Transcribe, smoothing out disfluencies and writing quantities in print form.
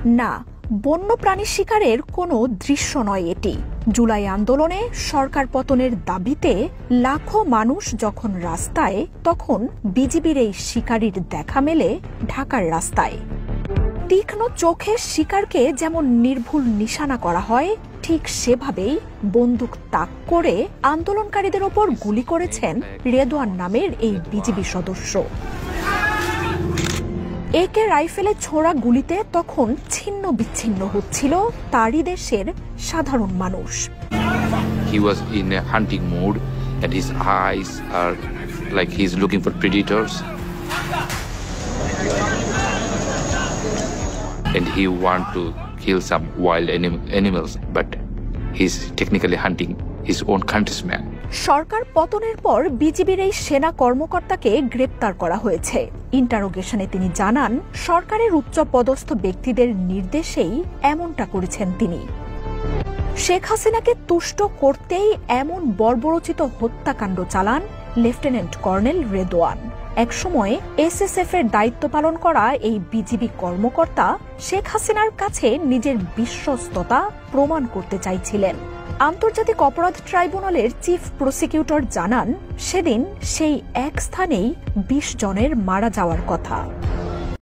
না, বন্যপ্রাণী শিকারের কোনো দৃশ্য নয় এটি। জুলাই আন্দোলনে সরকার পতনের দাবিতে লাখো মানুষ যখন রাস্তায়, তখন বিজিবির এই শিকারীর দেখা মেলে ঢাকার রাস্তায়। তীক্ষ্ণ চোখে শিকারকে যেমন নির্ভুল নিশানা করা হয়, ঠিক সেভাবেই বন্দুক তাক করে আন্দোলনকারীদের ওপর গুলি করেছেন রেদওয়ান নামের এই বিজিবি সদস্য। একে রাইফেলে ছোড়া গুলিতে তখন ছিন্ন বিচ্ছিন্ন হচ্ছিল তারই দেশের সাধারণ মানুষ। He was in a hunting mood and his eyes are like he's looking for predators. And he want to kill some wild animals, but he's technically hunting his own countrymen. সরকার পতনের পর বিজিবির এই সেনা কর্মকর্তাকে গ্রেপ্তার করা হয়েছে। ইন্টারোগেশনে তিনি জানান, সরকারের উচ্চপদস্থ ব্যক্তিদের নির্দেশেই এমনটা করেছেন তিনি। শেখ হাসিনাকে তুষ্ট করতেই এমন বর্বরোচিত হত্যাকাণ্ড চালান লেফটেন্যান্ট কর্নেল রেদওয়ান। একসময় এসএসএফ এর দায়িত্ব পালন করা এই বিজিবি কর্মকর্তা শেখ হাসিনার কাছে নিজের বিশ্বস্ততা প্রমাণ করতে চাইছিলেন। আন্তর্জাতিক অপরাধ ট্রাইব্যুনালের চিফ প্রসিকিউটর জানান, সেদিন সেই এক স্থানেই 20 জনের মারা যাওয়ার কথা।